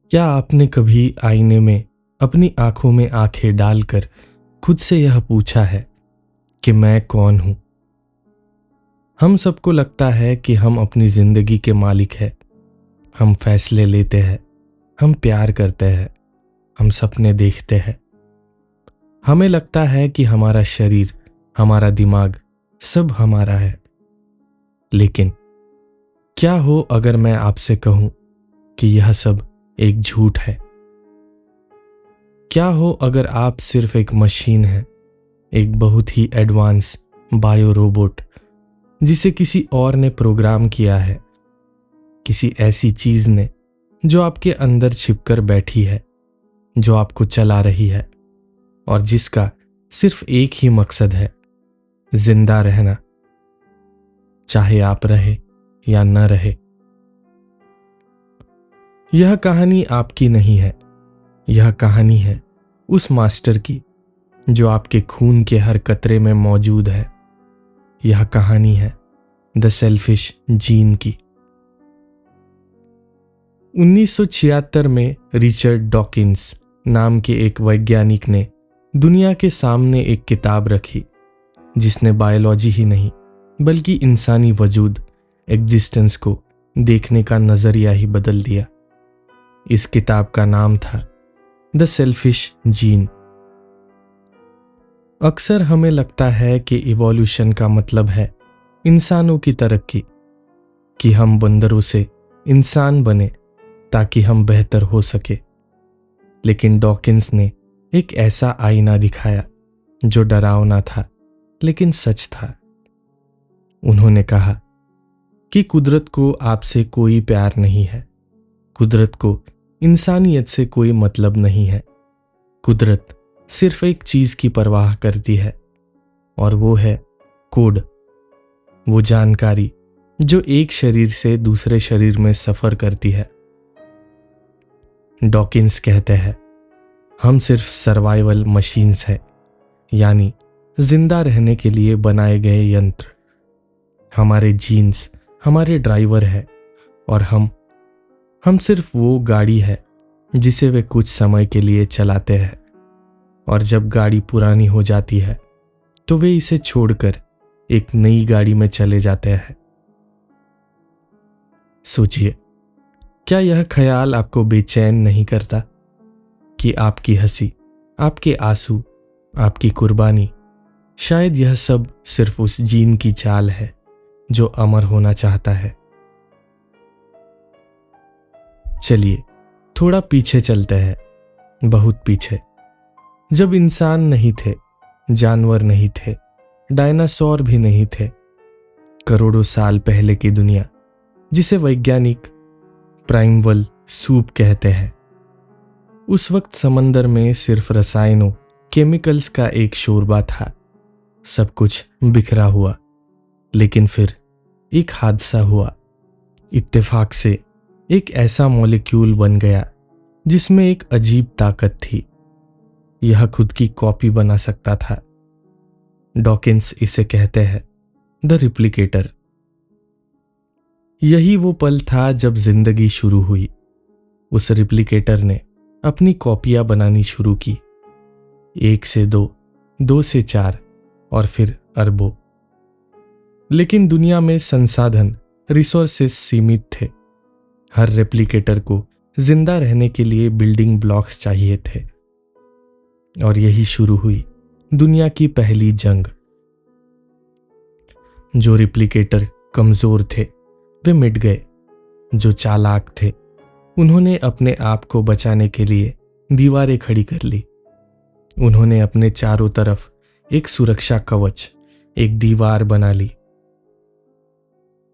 क्या आपने कभी आईने में अपनी आंखों में आंखें डालकर खुद से यह पूछा है कि मैं कौन हूं? हम सबको लगता है कि हम अपनी जिंदगी के मालिक हैं। हम फैसले लेते हैं, हम प्यार करते हैं, हम सपने देखते हैं। हमें लगता है कि हमारा शरीर, हमारा दिमाग सब हमारा है। लेकिन क्या हो अगर मैं आपसे कहूं कि यह सब एक झूठ है? क्या हो अगर आप सिर्फ एक मशीन हैं, एक बहुत ही एडवांस बायो रोबोट जिसे किसी और ने प्रोग्राम किया है, किसी ऐसी चीज ने जो आपके अंदर छिपकर बैठी है, जो आपको चला रही है और जिसका सिर्फ एक ही मकसद है, जिंदा रहना, चाहे आप रहे या न रहे। यह कहानी आपकी नहीं है, यह कहानी है उस मास्टर की जो आपके खून के हर कतरे में मौजूद है। यह कहानी है द सेल्फिश जीन की। 1976 में रिचर्ड डॉकिंस नाम के एक वैज्ञानिक ने दुनिया के सामने एक किताब रखी जिसने बायोलॉजी ही नहीं बल्कि इंसानी वजूद, एग्जिस्टेंस को देखने का नजरिया ही बदल दिया। इस किताब का नाम था द सेल्फिश जीन। अक्सर हमें लगता है कि इवोल्यूशन का मतलब है इंसानों की तरक्की, कि हम बंदरों से इंसान बने ताकि हम बेहतर हो सके। लेकिन डॉकिंस ने एक ऐसा आईना दिखाया जो डरावना था लेकिन सच था। उन्होंने कहा कि कुदरत को आपसे कोई प्यार नहीं है, कुदरत को इंसानियत से कोई मतलब नहीं है। कुदरत सिर्फ एक चीज की परवाह करती है और वो है कोड, वो जानकारी जो एक शरीर से दूसरे शरीर में सफर करती है। डॉकिंस कहते हैं हम सिर्फ सर्वाइवल मशीन्स हैं, यानी जिंदा रहने के लिए बनाए गए यंत्र। हमारे जीन्स हमारे ड्राइवर है और हम सिर्फ वो गाड़ी है जिसे वे कुछ समय के लिए चलाते हैं, और जब गाड़ी पुरानी हो जाती है तो वे इसे छोड़कर एक नई गाड़ी में चले जाते हैं। सोचिए, क्या यह ख्याल आपको बेचैन नहीं करता कि आपकी हंसी, आपके आंसू, आपकी कुर्बानी, शायद यह सब सिर्फ उस जीन की चाल है जो अमर होना चाहता है? चलिए थोड़ा पीछे चलते हैं, बहुत पीछे, जब इंसान नहीं थे, जानवर नहीं थे, डायनासोर भी नहीं थे। करोड़ों साल पहले की दुनिया जिसे वैज्ञानिक प्राइमवल सूप कहते हैं। उस वक्त समंदर में सिर्फ रसायनों, केमिकल्स का एक शोरबा था। सब कुछ बिखरा हुआ। लेकिन फिर एक हादसा हुआ। इत्तेफाक से एक ऐसा मॉलिक्यूल बन गया जिसमें एक अजीब ताकत थी। यह खुद की कॉपी बना सकता था। डॉकिंस इसे कहते हैं द रिप्लिकेटर। यही वो पल था जब जिंदगी शुरू हुई। उस रिप्लिकेटर ने अपनी कॉपियां बनानी शुरू की, 1 से 2, 2 से 4 और फिर अरबों। लेकिन दुनिया में संसाधन, रिसोर्सेस सीमित थे। हर रेप्लिकेटर को जिंदा रहने के लिए बिल्डिंग ब्लॉक्स चाहिए थे। और यही शुरू हुई दुनिया की पहली जंग। जो रेप्लिकेटर कमजोर थे वे मिट गए। जो चालाक थे उन्होंने अपने आप को बचाने के लिए दीवारें खड़ी कर ली। उन्होंने अपने चारों तरफ एक सुरक्षा कवच, एक दीवार बना ली।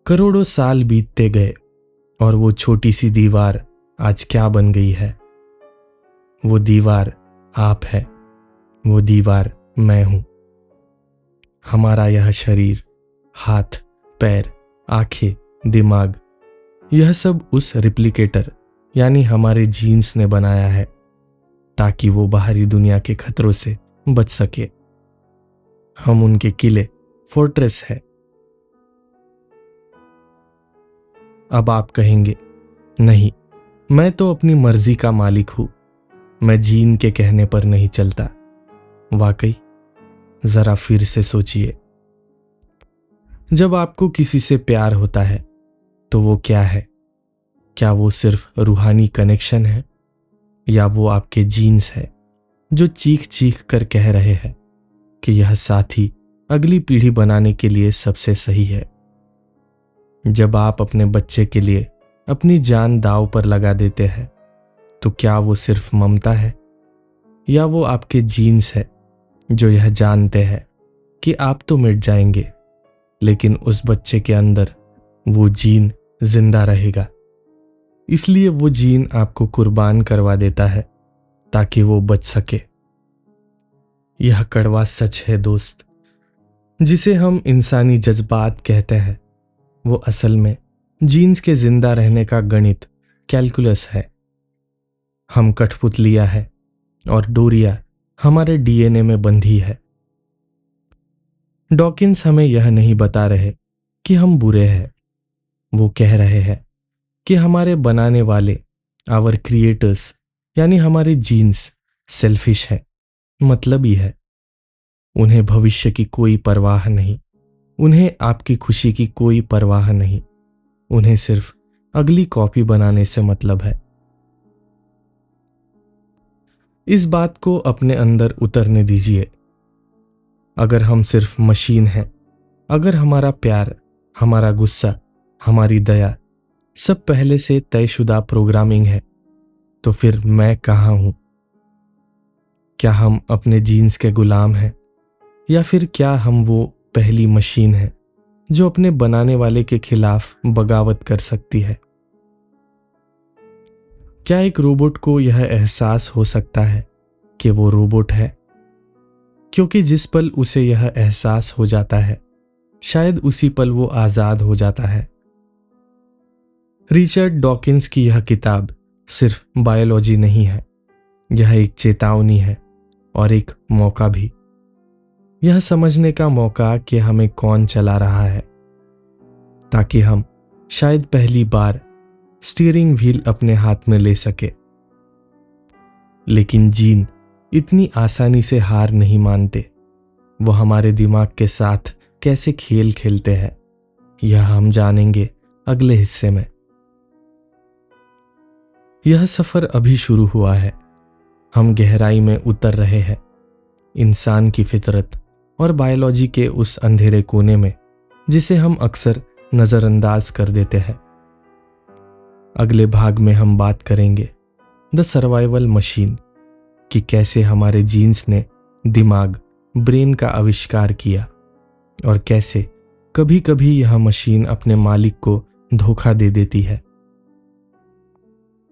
करोड़ों साल बीतते गए और वो छोटी सी दीवार आज क्या बन गई है? वो दीवार आप है, वो दीवार मैं हूं। हमारा यह शरीर, हाथ, पैर, आंखें, दिमाग, यह सब उस रिप्लिकेटर यानी हमारे जीन्स ने बनाया है ताकि वो बाहरी दुनिया के खतरों से बच सके। हम उनके किले, फोर्ट्रेस है। अब आप कहेंगे नहीं, मैं तो अपनी मर्जी का मालिक हूं, मैं जीन के कहने पर नहीं चलता। वाकई, जरा फिर से सोचिए। जब आपको किसी से प्यार होता है तो वो क्या है? क्या वो सिर्फ रूहानी कनेक्शन है, या वो आपके जीन्स है जो चीख चीख कर कह रहे हैं कि यह साथी अगली पीढ़ी बनाने के लिए सबसे सही है? जब आप अपने बच्चे के लिए अपनी जान दांव पर लगा देते हैं तो क्या वो सिर्फ ममता है, या वो आपके जीन्स है जो यह जानते हैं कि आप तो मिट जाएंगे लेकिन उस बच्चे के अंदर वो जीन जिंदा रहेगा, इसलिए वो जीन आपको कुर्बान करवा देता है ताकि वो बच सके। यह कड़वा सच है दोस्त। जिसे हम इंसानी जज्बात कहते हैं वो असल में जीन्स के जिंदा रहने का गणित, कैलकुलस है। हम कठपुतलियां है और डोरियां हमारे डीएनए में बंधी है। डॉकिंस हमें यह नहीं बता रहे कि हम बुरे हैं, वो कह रहे हैं कि हमारे बनाने वाले, आवर क्रिएटर्स यानी हमारे जीन्स सेल्फिश है, मतलबी है। उन्हें भविष्य की कोई परवाह नहीं, उन्हें आपकी खुशी की कोई परवाह नहीं, उन्हें सिर्फ अगली कॉपी बनाने से मतलब है। इस बात को अपने अंदर उतरने दीजिए। अगर हम सिर्फ मशीन हैं, अगर हमारा प्यार, हमारा गुस्सा, हमारी दया सब पहले से तयशुदा प्रोग्रामिंग है, तो फिर मैं कहाँ हूं? क्या हम अपने जीन्स के गुलाम हैं, या फिर क्या हम वो पहली मशीन है जो अपने बनाने वाले के खिलाफ बगावत कर सकती है? क्या एक रोबोट को यह एहसास हो सकता है कि वो रोबोट है? क्योंकि जिस पल उसे यह एहसास हो जाता है, शायद उसी पल वो आजाद हो जाता है। रिचर्ड डॉकिंस की यह किताब सिर्फ बायोलॉजी नहीं है, यह एक चेतावनी है और एक मौका भी। यह समझने का मौका कि हमें कौन चला रहा है, ताकि हम शायद पहली बार स्टीयरिंग व्हील अपने हाथ में ले सके। लेकिन जीन इतनी आसानी से हार नहीं मानते। वो हमारे दिमाग के साथ कैसे खेल खेलते हैं, यह हम जानेंगे अगले हिस्से में। यह सफर अभी शुरू हुआ है। हम गहराई में उतर रहे हैं, इंसान की फितरत और बायोलॉजी के उस अंधेरे कोने में जिसे हम अक्सर नजरअंदाज कर देते हैं। अगले भाग में हम बात करेंगे द सर्वाइवल मशीन, कि कैसे हमारे जीन्स ने दिमाग, ब्रेन का आविष्कार किया और कैसे कभी कभी यह मशीन अपने मालिक को धोखा दे देती है।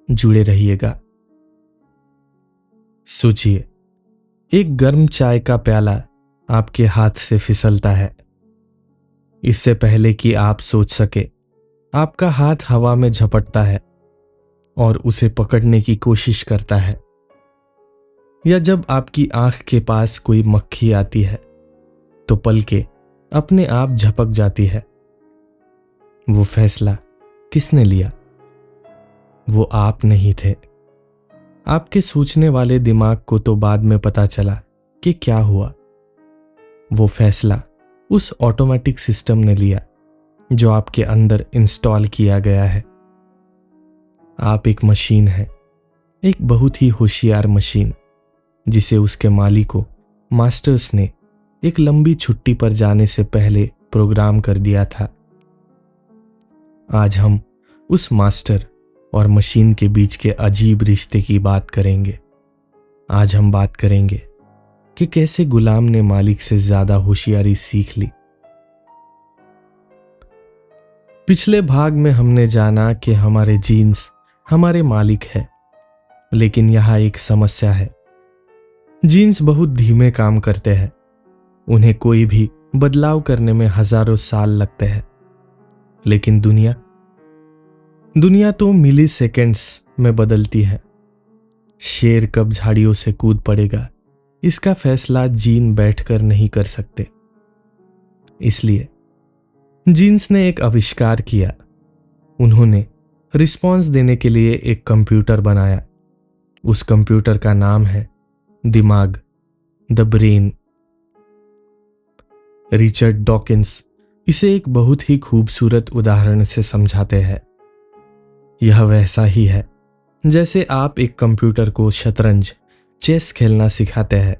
जुड़े रहिएगा। सोचिए, एक गर्म चाय का प्याला आपके हाथ से फिसलता है। इससे पहले कि आप सोच सके, आपका हाथ हवा में झपटता है और उसे पकड़ने की कोशिश करता है। या जब आपकी आंख के पास कोई मक्खी आती है तो पलकें अपने आप झपक जाती है। वो फैसला किसने लिया? वो आप नहीं थे। आपके सोचने वाले दिमाग को तो बाद में पता चला कि क्या हुआ। वो फैसला उस ऑटोमेटिक सिस्टम ने लिया जो आपके अंदर इंस्टॉल किया गया है। आप एक मशीन है, एक बहुत ही होशियार मशीन, जिसे उसके मालिकों, मास्टर्स ने एक लंबी छुट्टी पर जाने से पहले प्रोग्राम कर दिया था। आज हम उस मास्टर और मशीन के बीच के अजीब रिश्ते की बात करेंगे। आज हम बात करेंगे कि कैसे गुलाम ने मालिक से ज्यादा होशियारी सीख ली। पिछले भाग में हमने जाना कि हमारे जीन्स हमारे मालिक है, लेकिन यहां एक समस्या है। जीन्स बहुत धीमे काम करते हैं। उन्हें कोई भी बदलाव करने में हजारों साल लगते हैं। लेकिन दुनिया तो मिली सेकेंड्स में बदलती है। शेर कब झाड़ियों से कूद पड़ेगा, इसका फैसला जीन बैठकर नहीं कर सकते। इसलिए जीन्स ने एक आविष्कार किया। उन्होंने रिस्पॉन्स देने के लिए एक कंप्यूटर बनाया। उस कंप्यूटर का नाम है दिमाग, द ब्रेन। रिचर्ड डॉकिंस इसे एक बहुत ही खूबसूरत उदाहरण से समझाते हैं। यह वैसा ही है जैसे आप एक कंप्यूटर को शतरंज, चेस खेलना सिखाते हैं।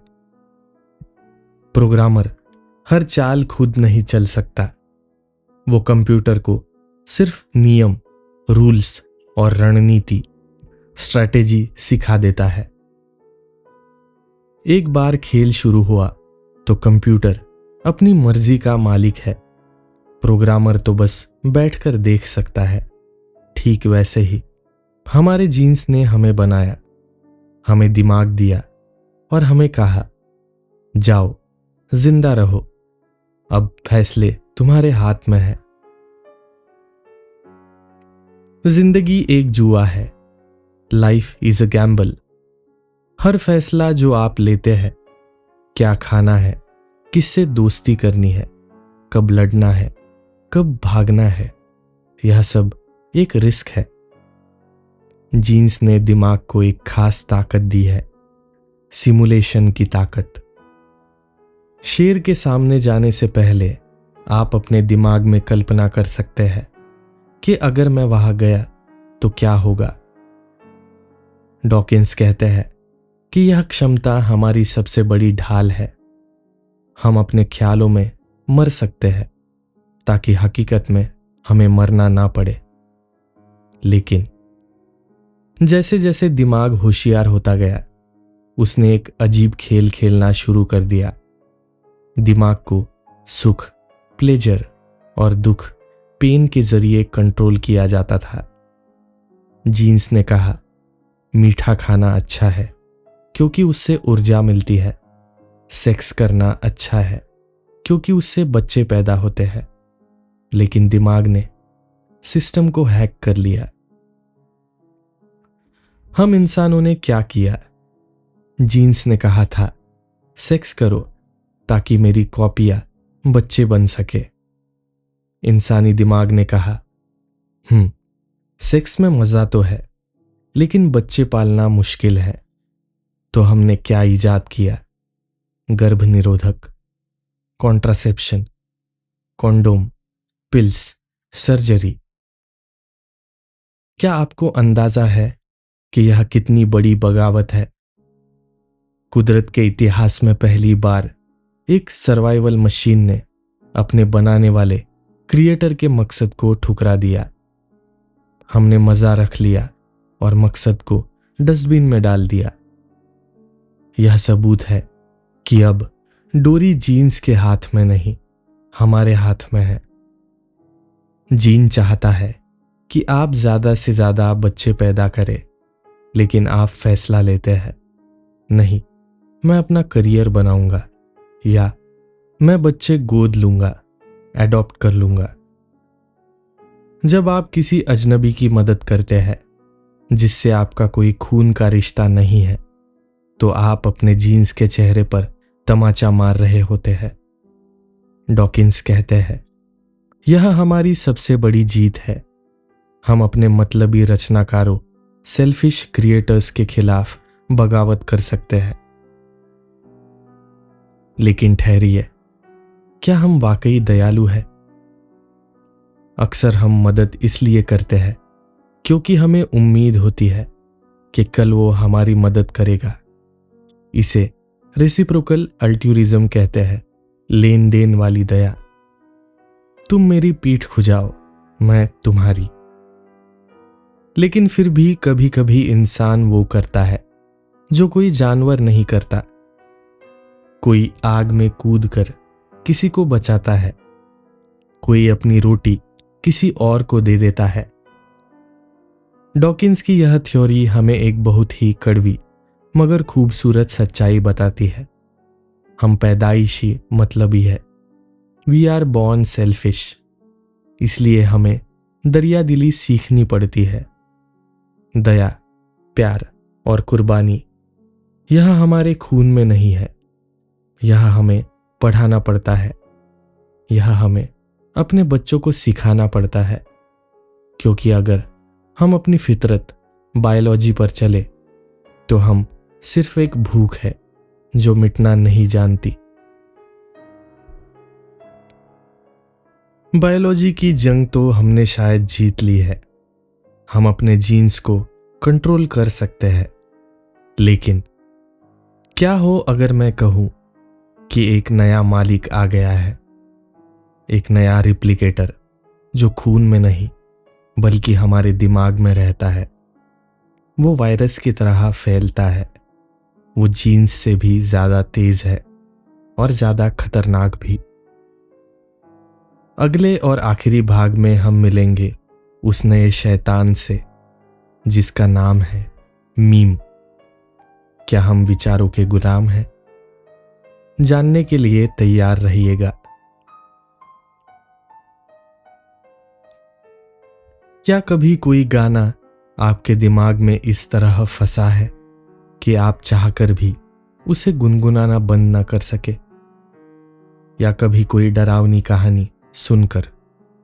प्रोग्रामर हर चाल खुद नहीं चल सकता। वो कंप्यूटर को सिर्फ नियम, रूल्स और रणनीति, स्ट्रैटेजी सिखा देता है। एक बार खेल शुरू हुआ तो कंप्यूटर अपनी मर्जी का मालिक है। प्रोग्रामर तो बस बैठकर देख सकता है। ठीक वैसे ही हमारे जीन्स ने हमें बनाया, हमें दिमाग दिया और हमें कहा, जाओ जिंदा रहो, अब फैसले तुम्हारे हाथ में है। जिंदगी एक जुआ है। Life is a gamble. हर फैसला जो आप लेते हैं, क्या खाना है, किससे दोस्ती करनी है, कब लड़ना है, कब भागना है, यह सब एक रिस्क है। जीन्स ने दिमाग को एक खास ताकत दी है, सिमुलेशन की ताकत। शेर के सामने जाने से पहले आप अपने दिमाग में कल्पना कर सकते हैं कि अगर मैं वहां गया तो क्या होगा। डॉकिंस कहते हैं कि यह क्षमता हमारी सबसे बड़ी ढाल है। हम अपने ख्यालों में मर सकते हैं ताकि हकीकत में हमें मरना ना पड़े। लेकिन जैसे जैसे दिमाग होशियार होता गया, उसने एक अजीब खेल खेलना शुरू कर दिया। दिमाग को सुख, प्लेजर और दुख, पेन के जरिए कंट्रोल किया जाता था। जीन्स ने कहा, मीठा खाना अच्छा है क्योंकि उससे ऊर्जा मिलती है। सेक्स करना अच्छा है क्योंकि उससे बच्चे पैदा होते हैं। लेकिन दिमाग ने सिस्टम को हैक कर लिया। हम इंसानों ने क्या किया? जीन्स ने कहा था, सेक्स करो ताकि मेरी कॉपियां बच्चे बन सके। इंसानी दिमाग ने कहा, सेक्स में मजा तो है लेकिन बच्चे पालना मुश्किल है। तो हमने क्या इजाद किया? गर्भ निरोधक, कॉन्ट्रासेप्शन, कॉन्डोम, पिल्स, सर्जरी। क्या आपको अंदाजा है कि यह कितनी बड़ी बगावत है? कुदरत के इतिहास में पहली बार एक सर्वाइवल मशीन ने अपने बनाने वाले क्रिएटर के मकसद को ठुकरा दिया। हमने मजा रख लिया और मकसद को डस्टबिन में डाल दिया। यह सबूत है कि अब डोरी जीन्स के हाथ में नहीं, हमारे हाथ में है। जीन चाहता है कि आप ज्यादा से ज्यादा बच्चे पैदा करें, लेकिन आप फैसला लेते हैं, नहीं, मैं अपना करियर बनाऊंगा या मैं बच्चे गोद लूंगा, एडॉप्ट कर लूंगा। जब आप किसी अजनबी की मदद करते हैं जिससे आपका कोई खून का रिश्ता नहीं है, तो आप अपने जीन्स के चेहरे पर तमाचा मार रहे होते हैं। डॉकिंस कहते हैं, यह हमारी सबसे बड़ी जीत है। हम अपने मतलबी रचनाकारों, सेल्फिश क्रिएटर्स के खिलाफ बगावत कर सकते हैं। लेकिन ठहरिए, क्या हम वाकई दयालु हैं? अक्सर हम मदद इसलिए करते हैं क्योंकि हमें उम्मीद होती है कि कल वो हमारी मदद करेगा। इसे रेसिप्रोकल अल्ट्यूरिज्म कहते हैं, लेन देन वाली दया। तुम मेरी पीठ खुजाओ, मैं तुम्हारी। लेकिन फिर भी कभी कभी इंसान वो करता है जो कोई जानवर नहीं करता। कोई आग में कूदकर किसी को बचाता है, कोई अपनी रोटी किसी और को दे देता है। डॉकिंस की यह थ्योरी हमें एक बहुत ही कड़वी मगर खूबसूरत सच्चाई बताती है। हम पैदाइशी मतलबी है। We are born selfish. इसलिए हमें दरियादिली सीखनी पड़ती है। दया, प्यार और कुर्बानी, यह हमारे खून में नहीं है। यह हमें पढ़ाना पड़ता है। यह हमें अपने बच्चों को सिखाना पड़ता है, क्योंकि अगर हम अपनी फितरत बायोलॉजी पर चले तो हम सिर्फ एक भूख है जो मिटना नहीं जानती। बायोलॉजी की जंग तो हमने शायद जीत ली है। हम अपने जीन्स को कंट्रोल कर सकते हैं, लेकिन क्या हो अगर मैं कहूं कि एक नया मालिक आ गया है, एक नया रिप्लिकेटर जो खून में नहीं बल्कि हमारे दिमाग में रहता है। वो वायरस की तरह फैलता है, वो जीन्स से भी ज्यादा तेज है और ज्यादा खतरनाक भी। अगले और आखिरी भाग में हम मिलेंगे उस नए शैतान से जिसका नाम है मीम। क्या हम विचारों के गुलाम हैं? जानने के लिए तैयार रहिएगा। क्या कभी कोई गाना आपके दिमाग में इस तरह फंसा है कि आप चाहकर भी उसे गुनगुनाना बंद न कर सके? या कभी कोई डरावनी कहानी सुनकर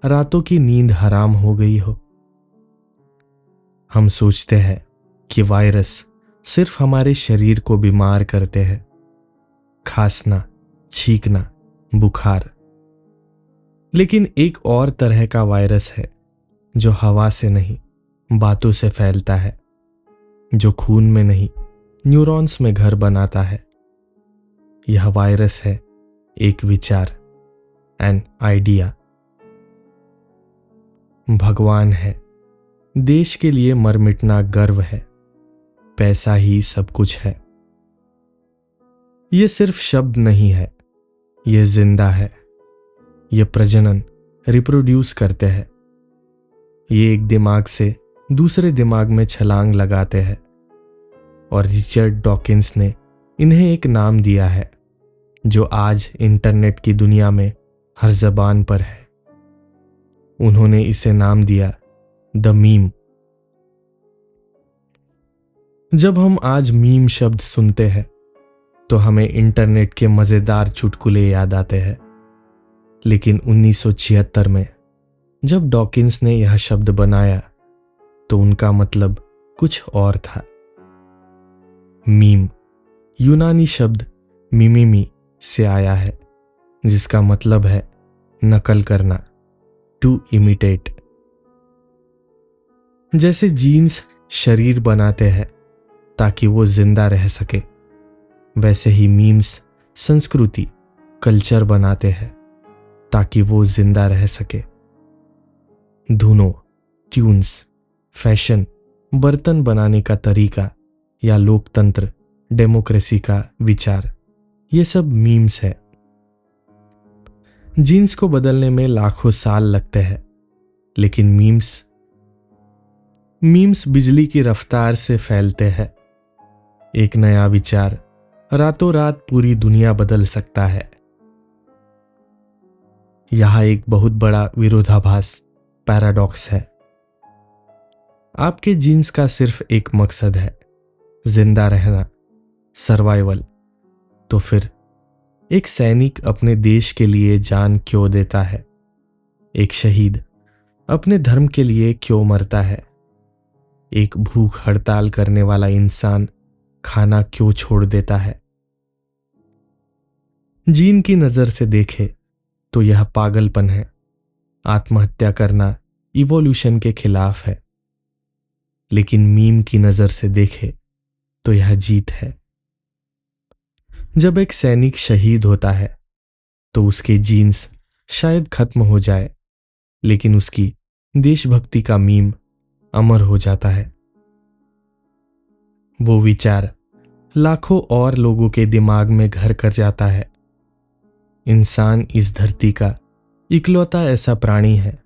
रातों की नींद हराम हो गई हो? हम सोचते हैं कि वायरस सिर्फ हमारे शरीर को बीमार करते हैं, खांसना, छींकना, बुखार। लेकिन एक और तरह का वायरस है जो हवा से नहीं बातों से फैलता है, जो खून में नहीं न्यूरॉन्स में घर बनाता है। यह वायरस है एक विचार, एन आइडिया। भगवान है, देश के लिए मर मिटना गर्व है, पैसा ही सब कुछ है। ये सिर्फ शब्द नहीं है, ये जिंदा है। ये प्रजनन, रिप्रोड्यूस करते हैं। ये एक दिमाग से दूसरे दिमाग में छलांग लगाते हैं। और रिचर्ड डॉकिंस ने इन्हें एक नाम दिया है जो आज इंटरनेट की दुनिया में हर जबान पर है। उन्होंने इसे नाम दिया द मीम। जब हम आज मीम शब्द सुनते हैं तो हमें इंटरनेट के मजेदार चुटकुले याद आते हैं। लेकिन 1976 में जब डॉकिंस ने यह शब्द बनाया तो उनका मतलब कुछ और था। मीम यूनानी शब्द मिमिमी से आया है, जिसका मतलब है नकल करना, टू इमिटेट। जैसे जीन्स शरीर बनाते हैं ताकि वो जिंदा रह सके, वैसे ही मीम्स संस्कृति, कल्चर बनाते हैं ताकि वो जिंदा रह सके। धुनों, ट्यून्स, फैशन, बर्तन बनाने का तरीका या लोकतंत्र, डेमोक्रेसी का विचार, ये सब मीम्स है। जीन्स को बदलने में लाखों साल लगते हैं, लेकिन मीम्स बिजली की रफ्तार से फैलते हैं। एक नया विचार रातों रात पूरी दुनिया बदल सकता है। यहां एक बहुत बड़ा विरोधाभास, पैराडॉक्स है। आपके जीन्स का सिर्फ एक मकसद है, जिंदा रहना, सर्वाइवल। तो फिर एक सैनिक अपने देश के लिए जान क्यों देता है? एक शहीद अपने धर्म के लिए क्यों मरता है? एक भूख हड़ताल करने वाला इंसान खाना क्यों छोड़ देता है? जीन की नजर से देखे तो यह पागलपन है। आत्महत्या करना इवोल्यूशन के खिलाफ है। लेकिन मीम की नजर से देखे तो यह जीत है। जब एक सैनिक शहीद होता है तो उसके जीन्स शायद खत्म हो जाए, लेकिन उसकी देशभक्ति का मीम अमर हो जाता है। वो विचार लाखों और लोगों के दिमाग में घर कर जाता है। इंसान इस धरती का इकलौता ऐसा प्राणी है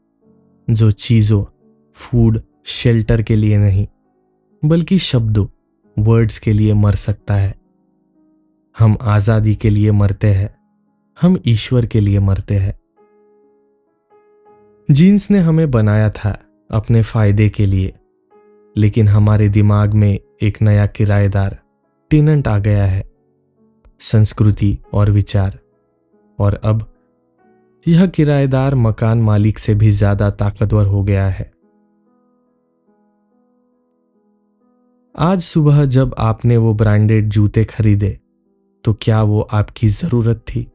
जो चीजों, फूड, शेल्टर के लिए नहीं बल्कि शब्दों, वर्ड्स के लिए मर सकता है। हम आजादी के लिए मरते हैं, हम ईश्वर के लिए मरते हैं। जीन्स ने हमें बनाया था अपने फायदे के लिए, लेकिन हमारे दिमाग में एक नया किराएदार, टेनेंट आ गया है, संस्कृति और विचार। और अब यह किराएदार मकान मालिक से भी ज्यादा ताकतवर हो गया है। आज सुबह जब आपने वो ब्रांडेड जूते खरीदे तो क्या वो आपकी जरूरत थी,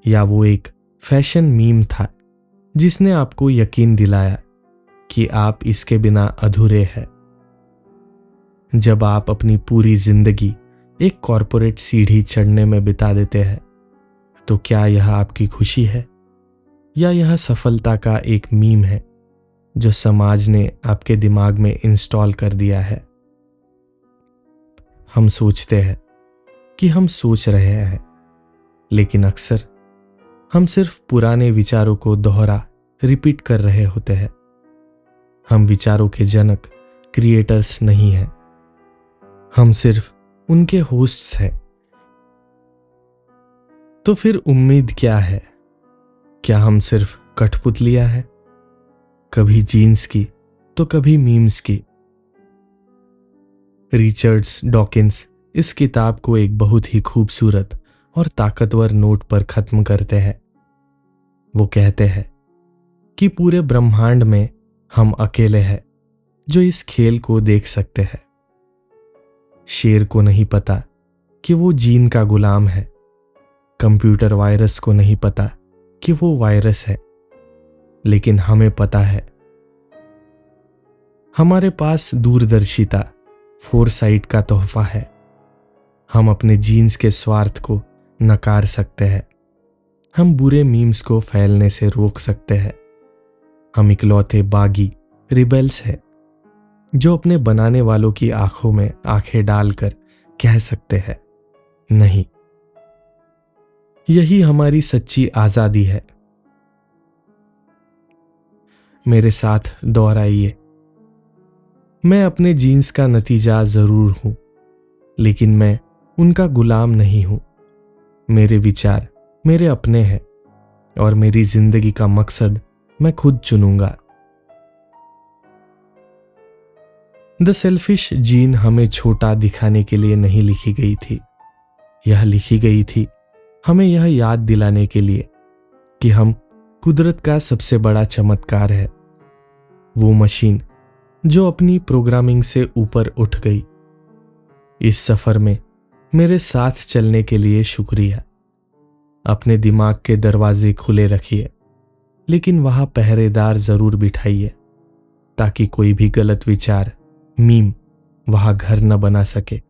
या वो एक फैशन मीम था जिसने आपको यकीन दिलाया कि आप इसके बिना अधूरे हैं? जब आप अपनी पूरी जिंदगी एक कॉरपोरेट सीढ़ी चढ़ने में बिता देते हैं तो क्या यह आपकी खुशी है, या यह सफलता का एक मीम है जो समाज ने आपके दिमाग में इंस्टॉल कर दिया है? हम सोचते हैं कि हम सोच रहे हैं, लेकिन अक्सर हम सिर्फ पुराने विचारों को दोहरा रिपीट कर रहे होते हैं। हम विचारों के जनक क्रिएटर्स नहीं हैं, हम सिर्फ उनके होस्ट्स हैं। तो फिर उम्मीद क्या है? क्या हम सिर्फ कठपुतलियां हैं, कभी जीन्स की तो कभी मीम्स की? रिचर्ड्स डॉकिंस इस किताब को एक बहुत ही खूबसूरत और ताकतवर नोट पर खत्म करते हैं। वो कहते हैं कि पूरे ब्रह्मांड में हम अकेले हैं जो इस खेल को देख सकते हैं। शेर को नहीं पता कि वो जीन का गुलाम है, कंप्यूटर वायरस को नहीं पता कि वो वायरस है, लेकिन हमें पता है। हमारे पास दूरदर्शिता, फोरसाइट का तोहफा है। हम अपने जीन्स के स्वार्थ को नकार सकते हैं, हम बुरे मीम्स को फैलने से रोक सकते हैं। हम इकलौते बागी रिबेल्स हैं जो अपने बनाने वालों की आंखों में आंखें डालकर कह सकते हैं, नहीं, यही हमारी सच्ची आजादी है। मेरे साथ दोहराइए, मैं अपने जीन्स का नतीजा जरूर हूं, लेकिन मैं उनका गुलाम नहीं हूं। मेरे विचार मेरे अपने हैं और मेरी जिंदगी का मकसद मैं खुद चुनूंगा। द सेल्फिश जीन हमें छोटा दिखाने के लिए नहीं लिखी गई थी। यह लिखी गई थी हमें यह याद दिलाने के लिए कि हम कुदरत का सबसे बड़ा चमत्कार है, वो मशीन जो अपनी प्रोग्रामिंग से ऊपर उठ गई। इस सफर में मेरे साथ चलने के लिए शुक्रिया। अपने दिमाग के दरवाजे खुले रखिए, लेकिन वहां पहरेदार जरूर बिठाइए ताकि कोई भी गलत विचार, मीम वहां घर न बना सके।